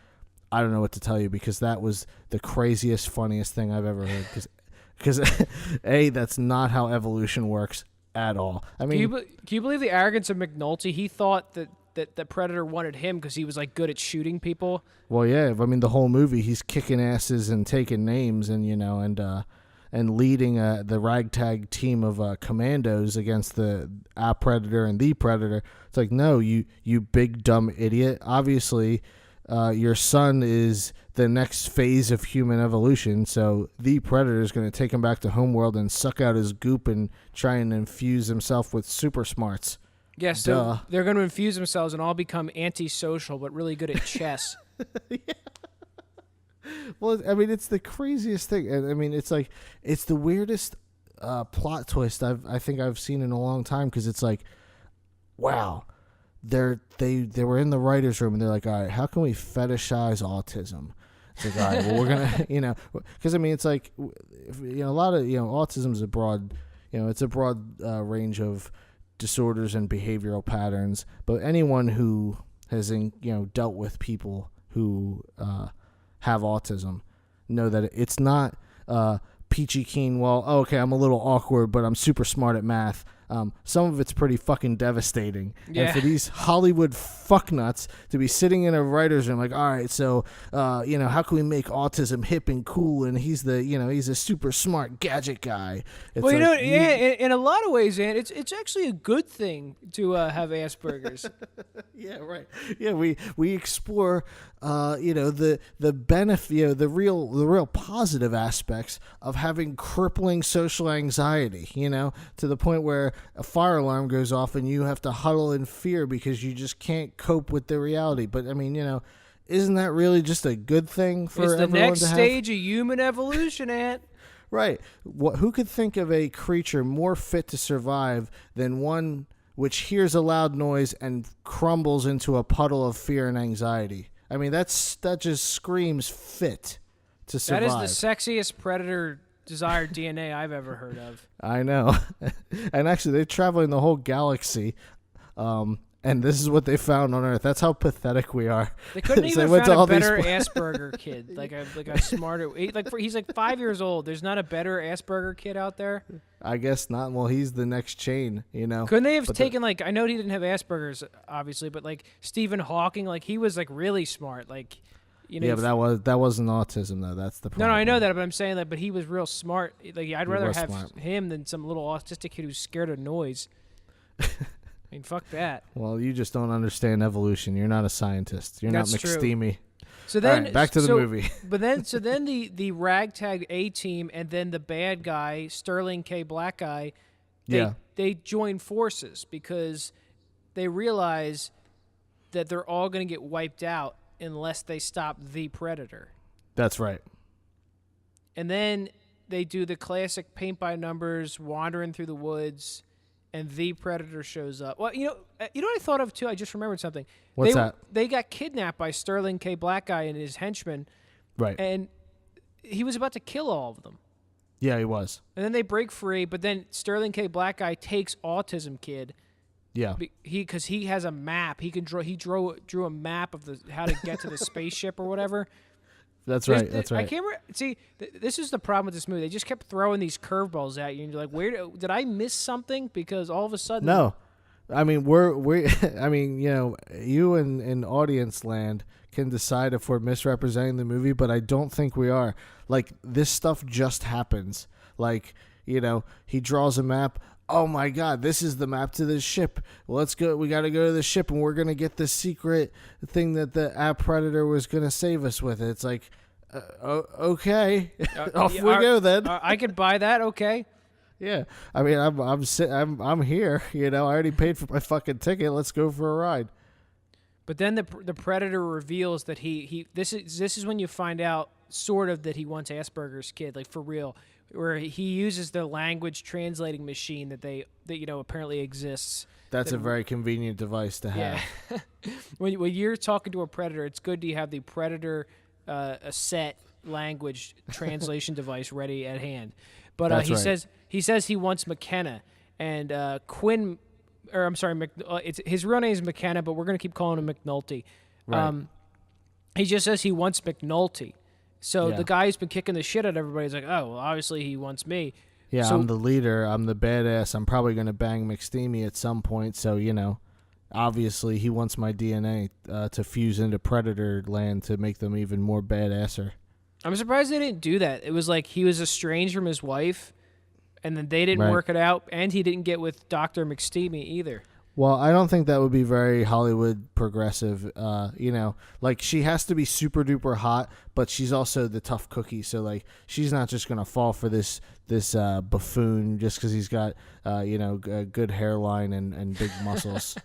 S1: I don't know what to tell you, because that was the craziest, funniest thing I've ever heard. Because that's not how evolution works at all. I mean,
S2: can you believe the arrogance of McNulty? He thought that the Predator wanted him because he was like good at shooting people.
S1: Well, yeah. I mean, the whole movie, he's kicking asses and taking names, and and leading the ragtag team of commandos against the Predator and the Predator. It's like, no, you big dumb idiot. Obviously, your son is the next phase of human evolution, so the Predator is going to take him back to homeworld and suck out his goop and try and infuse himself with super smarts.
S2: Yes, so they're going to infuse themselves and all become antisocial but really good at chess.
S1: Yeah. Well, I mean, it's the craziest thing. I mean, it's like, it's the weirdest plot twist I think I've seen in a long time, because it's like, wow. They were in the writer's room and they're like, all right, how can we fetishize autism? It's like, all right, well, we're gonna, because I mean, it's like, a lot of, autism is a broad, it's a broad range of disorders and behavioral patterns. But anyone who has, dealt with people who have autism know that it's not peachy keen. Well, okay, I'm a little awkward, but I'm super smart at math. some of it's pretty fucking devastating.
S2: Yeah.
S1: And for these Hollywood fucknuts to be sitting in a writer's room like, all right, so, how can we make autism hip and cool? And he's he's a super smart gadget guy. It's
S2: Well,
S1: like,
S2: in a lot of ways, Ant, it's actually a good thing to have Asperger's.
S1: Yeah, right. Yeah, we explore, the benefit, the real positive aspects of having crippling social anxiety. To the point where a fire alarm goes off and you have to huddle in fear because you just can't cope with the reality. But I mean, isn't that really just a good thing for everyone to have?
S2: It's the next stage of human evolution, Ant.
S1: Right. Who could think of a creature more fit to survive than one which hears a loud noise and crumbles into a puddle of fear and anxiety? I mean, that just screams fit to survive.
S2: That is the sexiest predator desired DNA I've ever heard of.
S1: I know. And actually, they're traveling the whole galaxy, and this is what they found on Earth. That's how pathetic we are.
S2: They couldn't
S1: So
S2: even
S1: they went to
S2: find
S1: all
S2: a better
S1: these-
S2: Asperger kid, like a smarter. He's like 5 years old. There's not a better Asperger kid out there.
S1: I guess not. Well, he's the next chain,
S2: Couldn't they have
S1: But
S2: taken I know he didn't have Asperger's, obviously, but like Stephen Hawking, like he was like really smart, like.
S1: Yeah, but that wasn't autism though. That's the problem.
S2: No, I know that, but I'm saying that. But he was real smart. Like I'd rather
S1: was
S2: have
S1: smart.
S2: him than some little autistic kid who's scared of noise. I mean, fuck that.
S1: Well, you just don't understand evolution. You're not a scientist. You're
S2: That's
S1: not
S2: true.
S1: McSteamy.
S2: So then,
S1: All right, back to the movie.
S2: But then the ragtag A team and then the bad guy Sterling K. Black Guy, they join forces because they realize that they're all going to get wiped out unless they stop the Predator.
S1: That's right.
S2: And then they do the classic paint by numbers, wandering through the woods, and the Predator shows up. Well, you know what I thought of too? I just remembered something.
S1: What's that?
S2: They got kidnapped by Sterling K. Black Guy and his henchmen,
S1: Right.
S2: and he was about to kill all of them.
S1: Yeah, he was.
S2: And then they break free, but then Sterling K. Black Guy takes Autism Kid.
S1: Yeah.
S2: Because he has a map. He drew a map of how to get to the spaceship or whatever.
S1: That's right. That's right.
S2: I can't remember. See, this is the problem with this movie. They just kept throwing these curveballs at you, and you're like, "Where did I miss something?" Because all of a sudden,
S1: No, I mean we I mean you in audience land can decide if we're misrepresenting the movie, but I don't think we are. Like this stuff just happens. Like he draws a map. Oh my God, this is the map to the ship. Well, let's go. We got to go to the ship, and we're gonna get the secret thing that the app predator was gonna save us with. It's like, okay, off we go then.
S2: I could buy that. Okay.
S1: Yeah, I mean, I'm here. I already paid for my fucking ticket. Let's go for a ride.
S2: But then the Predator reveals that this is when you find out sort of that he wants Asperger's kid, like for real, where he uses the language translating machine that apparently exists.
S1: That's a very convenient device to have.
S2: Yeah. when you're talking to a Predator, it's good to have the Predator a set language translation device ready at hand. But
S1: That's right.
S2: he says he wants McKenna and Quinn. Or I'm sorry, his real name is McKenna, but we're going to keep calling him McNulty.
S1: Right.
S2: He just says he wants McNulty. So
S1: Yeah.
S2: the guy who's been kicking the shit out of everybody's like, oh, well, obviously he wants me.
S1: Yeah,
S2: So-
S1: I'm the leader. I'm the badass. I'm probably going to bang McSteamy at some point. So, obviously he wants my DNA to fuse into Predator land to make them even more badasser.
S2: I'm surprised they didn't do that. It was like he was estranged from his wife, and then they didn't
S1: Right.
S2: work it out, and he didn't get with Dr. McSteamy either.
S1: Well, I don't think that would be very Hollywood progressive. Like she has to be super duper hot, but she's also the tough cookie. So like she's not just gonna fall for this buffoon just because he's got a good hairline and big muscles.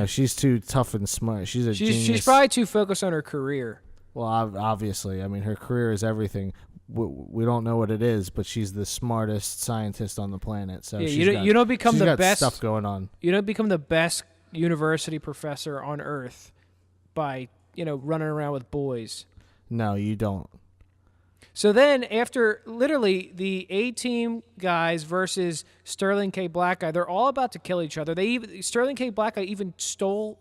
S1: She's too tough and smart. She's a genius.
S2: She's probably too focused on her career.
S1: Well, obviously, I mean her career is everything. We don't know what it is, but she's the smartest scientist on the planet. So
S2: Yeah, you don't become
S1: she's
S2: the
S1: got
S2: best
S1: stuff going on.
S2: You don't become the best university professor on Earth by running around with boys.
S1: No, you don't.
S2: So then, after literally the A-team guys versus Sterling K. Black Guy, they're all about to kill each other. Sterling K. Black Guy even stole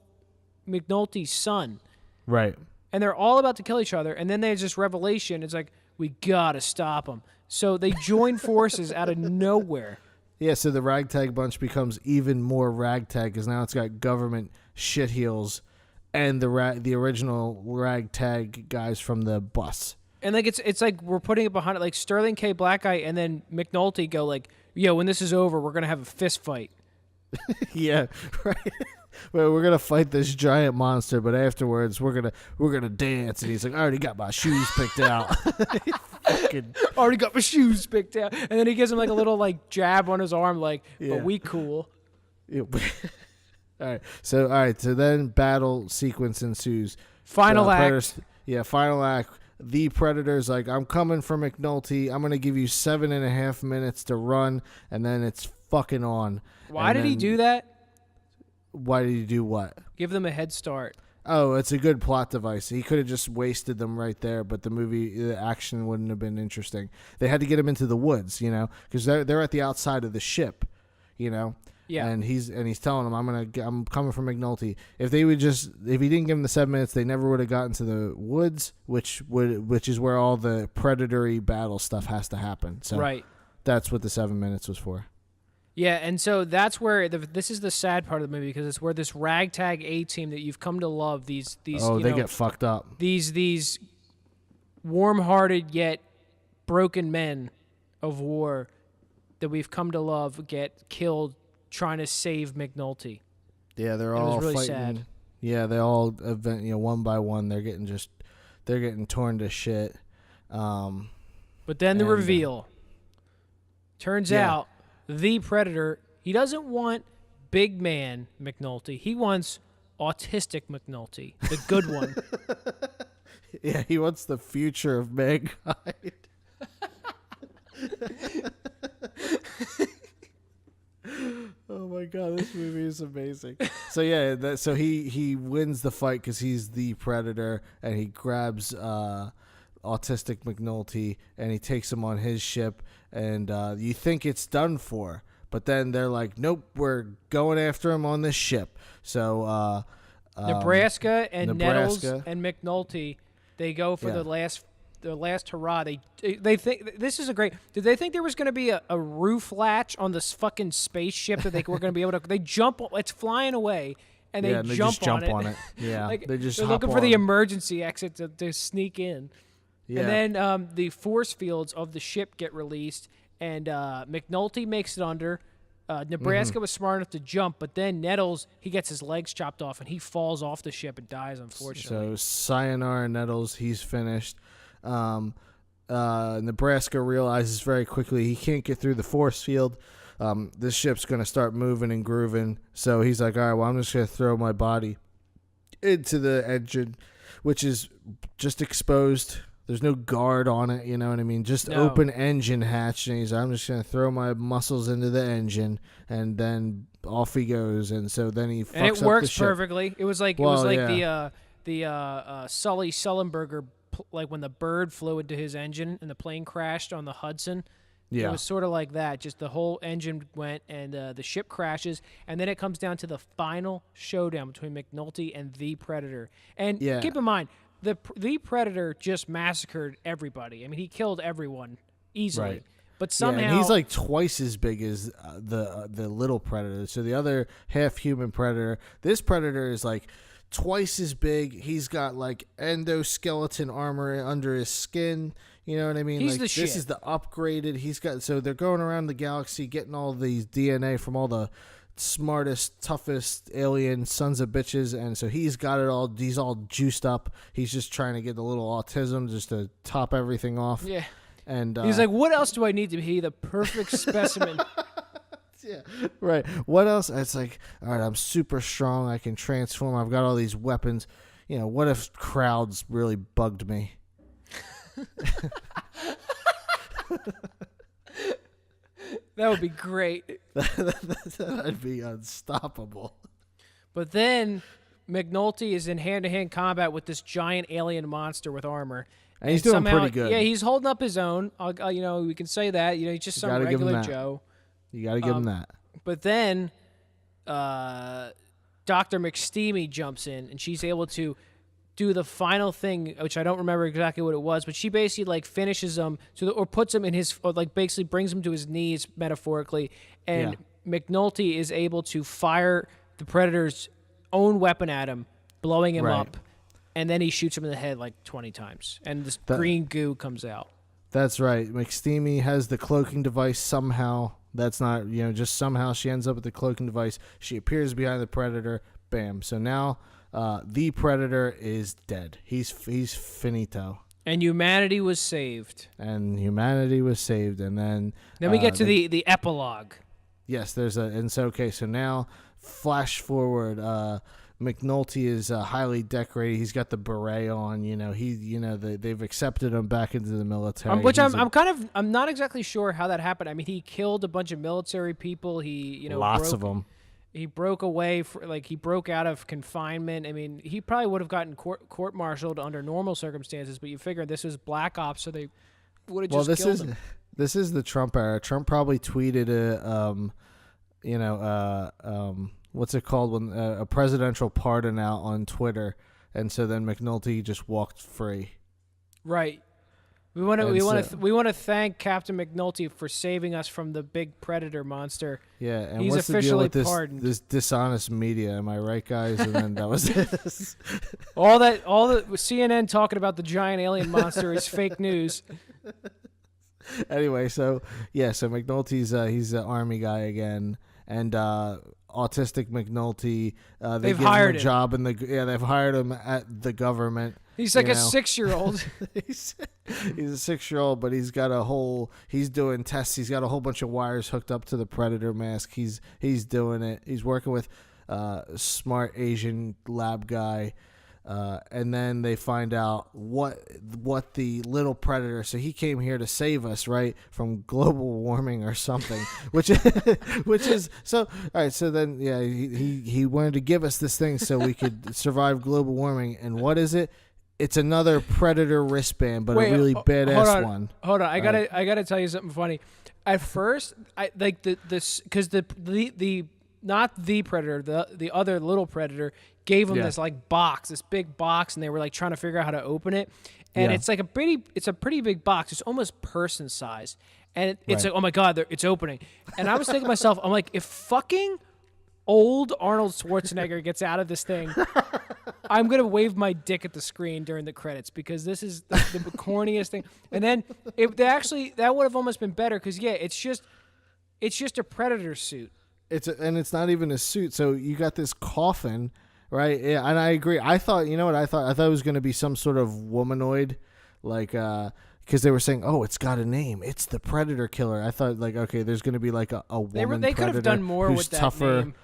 S2: McNulty's son,
S1: Right.
S2: and they're all about to kill each other. And then there's this revelation. It's like, we gotta stop them. So they join forces out of nowhere.
S1: Yeah, so the ragtag bunch becomes even more ragtag because now it's got government shitheels and the original ragtag guys from the bus.
S2: And like it's like we're putting it behind it, like Sterling K. Black Guy and then McNulty go like, yo, when this is over, we're gonna have a fist fight.
S1: Yeah, right. Well, we're gonna fight this giant monster, but afterwards we're gonna dance. And he's like, I already got my shoes picked out. Fucking
S2: Already got my shoes picked out, and then he gives him like a little like jab on his arm, like, but we cool.
S1: yeah. All right. So then battle sequence ensues.
S2: Final act.
S1: Final act. The Predator's like, I'm coming for McNulty. I'm gonna give you 7.5 minutes to run, and then it's fucking on.
S2: Why did he do that?
S1: Why did he do what?
S2: Give them a head start.
S1: Oh, it's a good plot device. He could have just wasted them right there, but the action wouldn't have been interesting. They had to get him into the woods, because they're at the outside of the ship,
S2: Yeah.
S1: And he's telling them, I'm coming from McNulty. If he didn't give him the 7 minutes, they never would have gotten to the woods, which is where all the predatory battle stuff has to happen. So
S2: right.
S1: That's what the 7 minutes was for.
S2: Yeah, and so that's where this is the sad part of the movie, because it's where this ragtag A team that you've come to love, they
S1: get fucked up.
S2: These warm-hearted yet broken men of war that we've come to love get killed trying to save McNulty.
S1: Yeah, they're
S2: all
S1: all
S2: really
S1: fighting.
S2: sad.
S1: Yeah, they all one by one they're getting torn to shit.
S2: But then the reveal. Turns out the Predator, he doesn't want big man McNulty. He wants autistic McNulty, the good one.
S1: Yeah, he wants the future of mankind. Oh my god, this movie is amazing. So yeah, so he wins the fight because he's the Predator, and he grabs autistic McNulty and he takes him on his ship, and you think it's done for, but then they're like, nope, we're going after him on this ship. So
S2: Nebraska Nettles and McNulty, they go for the last hurrah. They think this is a great. Did they think there was going to be a roof latch on this fucking spaceship that they were going to be able to? They jump. It's flying away, and they jump on it.
S1: Yeah,
S2: like,
S1: they're
S2: looking for the emergency exit to sneak in. Yeah. And then the force fields of the ship get released, and McNulty makes it under. Nebraska was smart enough to jump, but then Nettles, he gets his legs chopped off, and he falls off the ship and dies, unfortunately.
S1: So sayonara Nettles, he's finished. Nebraska realizes very quickly he can't get through the force field. This ship's going to start moving and grooving. So he's like, all right, well, I'm just going to throw my body into the engine, which is just exposed. There's no guard on it, you know what I mean? Just open engine hatch. And he's like, I'm just going to throw my muscles into the engine, and then off he goes. And so then he fucks up the ship.
S2: And it works perfectly. It was like the Sully Sullenberger, like when the bird flew into his engine and the plane crashed on the Hudson. Yeah. It was sort of like that. Just the whole engine went, and the ship crashes, and then it comes down to the final showdown between McNulty and the Predator. And keep in mind, the Predator just massacred everybody. I mean, he killed everyone easily. Right. But somehow
S1: and he's like twice as big as the little Predator. So the other half-human Predator, this Predator is like twice as big. He's got like endoskeleton armor under his skin. You know what I mean?
S2: He's
S1: like,
S2: the shit.
S1: This is the upgraded. He's got, so they're going around the galaxy getting all these DNA from all the smartest, toughest alien sons of bitches, and so he's got it all. He's all juiced up. He's just trying to get a little autism just to top everything off.
S2: Yeah.
S1: And
S2: he's like, what else do I need to be the perfect specimen?
S1: Yeah, right. What else? It's like, all right, I'm super strong. I can transform. I've got all these weapons. You know, what if crowds really bugged me?
S2: That would be great.
S1: That'd be unstoppable.
S2: But then McNulty is in hand-to-hand combat with this giant alien monster with armor.
S1: And he's doing pretty good.
S2: Yeah, he's holding up his own. We can say that. He's just some regular Joe.
S1: You got to give him that.
S2: But then Dr. McSteamy jumps in, and she's able to do the final thing, which I don't remember exactly what it was, but she basically like finishes him or puts him in his, or like basically brings him to his knees metaphorically, and McNulty is able to fire the Predator's own weapon at him, blowing him up, and then he shoots him in the head like 20 times, and this green goo comes out.
S1: That's right. McSteamy has the cloaking device somehow. That's not, just somehow she ends up with the cloaking device. She appears behind the Predator. Bam. So now the Predator is dead. He's finito.
S2: And humanity was saved.
S1: And then
S2: we get to the epilogue.
S1: Yes, so now flash forward. McNulty is highly decorated. He's got the beret on. They've accepted him back into the military.
S2: I'm not exactly sure how that happened. I mean, he killed a bunch of military people. He
S1: lots of them.
S2: He broke away he broke out of confinement. I mean, he probably would have gotten court-martialed under normal circumstances, but you figure this was Black Ops, so they would have just killed him.
S1: This is the Trump era. Trump probably tweeted what's it called when a presidential pardon out on Twitter, and so then McNulty just walked free.
S2: Right. We want to thank Captain McNulty for saving us from the big Predator monster.
S1: Yeah, and
S2: he's
S1: what's
S2: officially
S1: the deal with
S2: pardoned.
S1: this dishonest media? Am I right, guys? And then that was it.
S2: all the CNN talking about the giant alien monster is fake news.
S1: Anyway, so McNulty's he's an army guy again, and autistic McNulty. They've
S2: hired
S1: him a job in they've hired him at the government.
S2: He's like a 6-year-old.
S1: He's a 6-year-old, but he's doing tests. He's got a whole bunch of wires hooked up to the Predator mask. He's doing it. He's working with a smart Asian lab guy. And then they find out what the little Predator. So he came here to save us, right, from global warming or something. which is so. All right. So then, he wanted to give us this thing so we could survive global warming. And what is it? It's another Predator wristband, but a really badass one.
S2: Hold on, I gotta tell you something funny. At first, I like this because the not the Predator, the other little Predator gave him this this big box, and they were like trying to figure out how to open it. And it's like it's a pretty big box. It's almost person size, and it's like, oh my god, it's opening. And I was thinking to myself, I'm like, if fucking old Arnold Schwarzenegger gets out of this thing, I'm gonna wave my dick at the screen during the credits, because this is the corniest thing. And then that would have almost been better, because it's just a Predator suit.
S1: And it's not even a suit. So you got this coffin, right? Yeah, and I agree. I thought, I thought it was gonna be some sort of womanoid, like because they were saying, oh, it's got a name. It's the Predator Killer. I thought, like, okay, there's gonna be like a woman.
S2: They could have done more with that
S1: tougher.
S2: Name.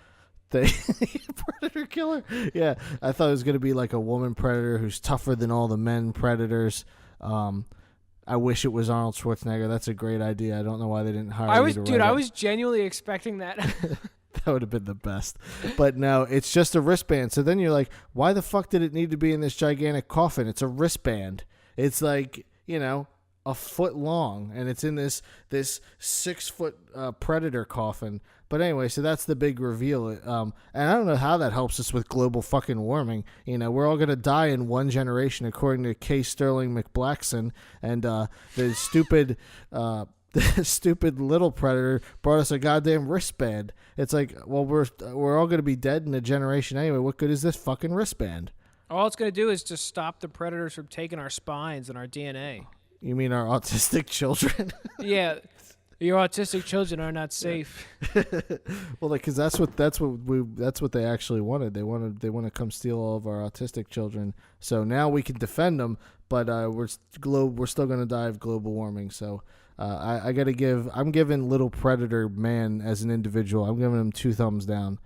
S1: Predator Killer. Yeah, I thought it was going to be like a woman Predator who's tougher than all the men Predators. I wish it was Arnold Schwarzenegger. That's a great idea. I don't know why they didn't hire you to write it.
S2: I was genuinely expecting that.
S1: That would have been the best. But no, it's just a wristband. So then you're like, why the fuck did it need to be in this gigantic coffin? It's a wristband. It's like, a foot long, and it's in this 6-foot Predator coffin. But anyway, so that's the big reveal. And I don't know how that helps us with global fucking warming. We're all going to die in one generation, according to K. Sterling McBlackson. And the stupid little Predator brought us a goddamn wristband. It's like, well, we're all going to be dead in a generation anyway. What good is this fucking wristband?
S2: All it's going to do is just stop the Predators from taking our spines and our DNA.
S1: You mean our autistic children?
S2: Yeah. Your autistic children are not safe.
S1: Well, because that's what they actually wanted. They want to come steal all of our autistic children. So now we can defend them, but we're still going to die of global warming. So I'm giving little Predator man as an individual, I'm giving him 2 thumbs down.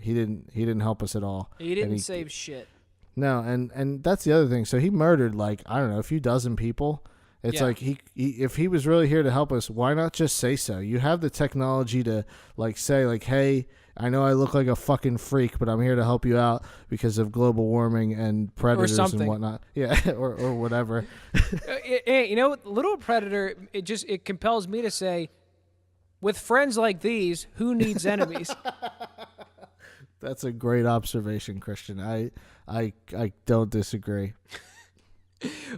S1: He didn't help us at all.
S2: He didn't save shit.
S1: No, and that's the other thing. So he murdered, like, I don't know, a few dozen people. It's like he if he was really here to help us, why not just say so? You have the technology to say hey, I know I look like a fucking freak, but I'm here to help you out because of global warming and predators and whatnot. Yeah, or whatever.
S2: Little Predator, it compels me to say, with friends like these, who needs enemies?
S1: That's a great observation, Christian. I don't disagree.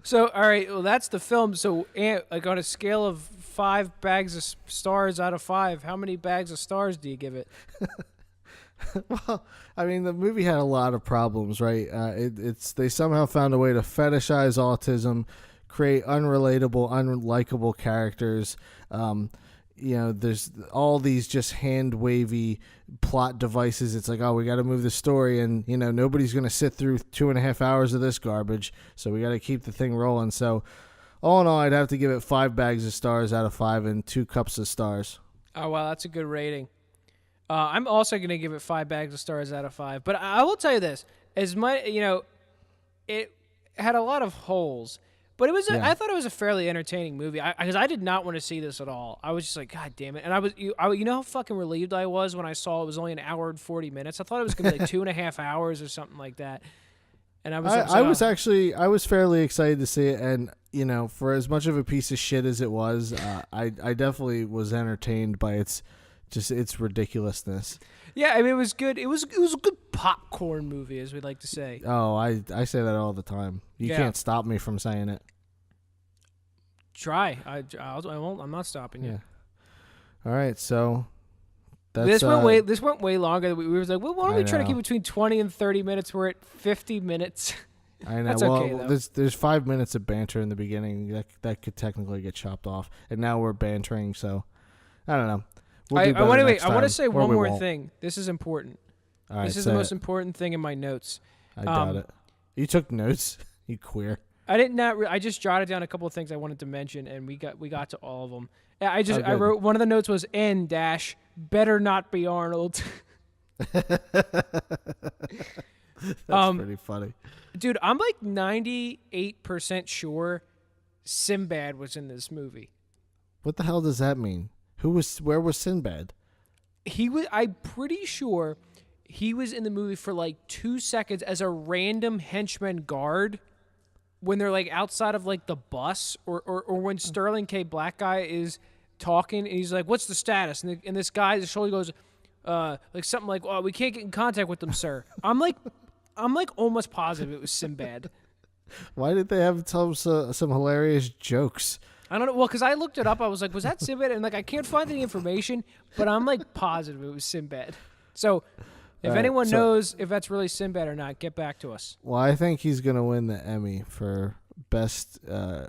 S2: So, all right, well, that's the film. So, like on a scale of 5 bags of stars out of 5, how many bags of stars do you give it?
S1: Well, I mean, the movie had a lot of problems, right? They somehow found a way to fetishize autism, create unrelatable, unlikable characters. There's all these just hand wavy plot devices. It's like, oh, we got to move the story, and nobody's going to sit through 2.5 hours of this garbage, so we got to keep the thing rolling. So, all in all, I'd have to give it 5 bags of stars out of 5 and 2 cups of stars.
S2: Oh, wow, that's a good rating. I'm also going to give it 5 bags of stars out of 5. But I will tell you this: as much, it had a lot of holes. But I thought it was a fairly entertaining movie because I did not want to see this at all. I was just like, God damn it! And you know how fucking relieved I was when I saw it was only an hour and 40 minutes. I thought it was gonna be like 2.5 hours or something like that. And I
S1: was fairly excited to see it, and for as much of a piece of shit as it was, I definitely was entertained by its ridiculousness.
S2: Yeah, I mean, it was good. It was a good popcorn movie, as we like to say.
S1: Oh, I say that all the time. You can't stop me from saying it.
S2: Try. I won't. I'm not stopping you.
S1: Yeah. All right. So
S2: this went way longer. We were like, well, why don't we try to keep between 20 and 30 minutes? We're at 50 minutes.
S1: I know.
S2: That's
S1: well,
S2: okay, though.
S1: There's 5 minutes of banter in the beginning that could technically get chopped off, and now we're bantering. So I don't know.
S2: I want to say one more thing. This is important.
S1: All right,
S2: this is the most important thing in my notes.
S1: I doubt it. You took notes, you queer.
S2: I did not. I just jotted down a couple of things I wanted to mention, and we got to all of them. I wrote one of the notes was N dash better not be Arnold.
S1: That's pretty funny,
S2: dude. I'm like 98% sure Sinbad was in this movie.
S1: What the hell does that mean? Where was Sinbad?
S2: I'm pretty sure he was in the movie for like 2 seconds as a random henchman guard when they're like outside of like the bus or when Sterling K. Black guy is talking and he's like, what's the status? And this guy, the shoulder goes, like something like, oh, we can't get in contact with them, sir. I'm like almost positive it was Sinbad.
S1: Why did they have some hilarious jokes?
S2: I don't know. Well, because I looked it up. I was like, was that Sinbad? And like, I can't find any information, but I'm like positive it was Sinbad. So if anyone knows if that's really Sinbad or not, get back to us.
S1: Well, I think he's going to win the Emmy for best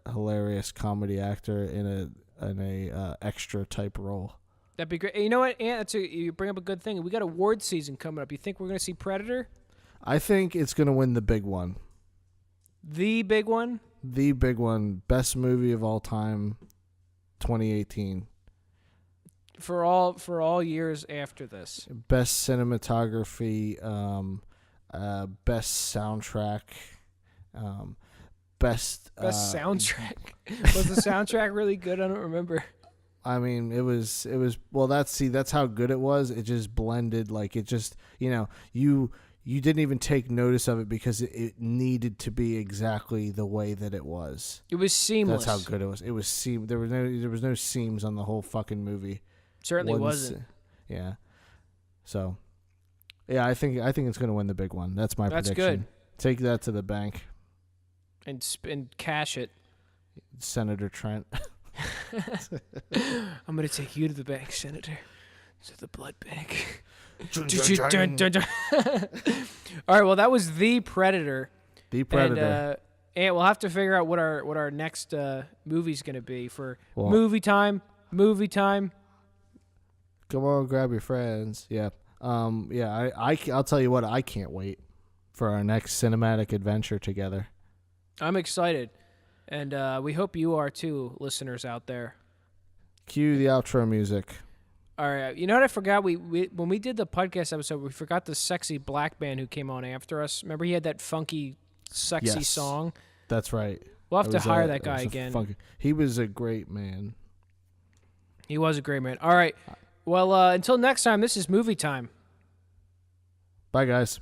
S1: hilarious comedy actor in a extra type role.
S2: That'd be great. You know what, Ant? You bring up a good thing. We got award season coming up. You think we're going to see Predator?
S1: I think it's going to win the big one.
S2: The big one?
S1: The big one. Best movie of all time, 2018.
S2: For all years after this.
S1: Best cinematography, best soundtrack, best
S2: soundtrack. Was the soundtrack really good? I don't remember.
S1: I mean, it was well. That's how good it was. It just blended, like it just you didn't even take notice of it because it needed to be exactly the way that it was.
S2: It was seamless.
S1: That's how good it was. It was there was no seams on the whole fucking movie.
S2: Certainly wasn't.
S1: Yeah. So, yeah, I think it's going to win the big one. That's my prediction. That's good. Take that to the bank.
S2: And cash it.
S1: Senator Trent.
S2: I'm going to take you to the bank, Senator. To the blood bank. All right, well, that was The Predator.
S1: The Predator.
S2: And we'll have to figure out what our next movie's going to be for movie time.
S1: Come on, grab your friends. Yeah. I'll tell you what, I can't wait for our next cinematic adventure together.
S2: I'm excited. And we hope you are too, listeners out there.
S1: Cue the outro music.
S2: All right. You know what I forgot? We when we did the podcast episode, we forgot the sexy black man who came on after us. Remember he had that funky, sexy song?
S1: That's right.
S2: We'll have to hire that guy again.
S1: He was a great man.
S2: He was a great man. All right. Well, until next time, this is Movie Time.
S1: Bye, guys.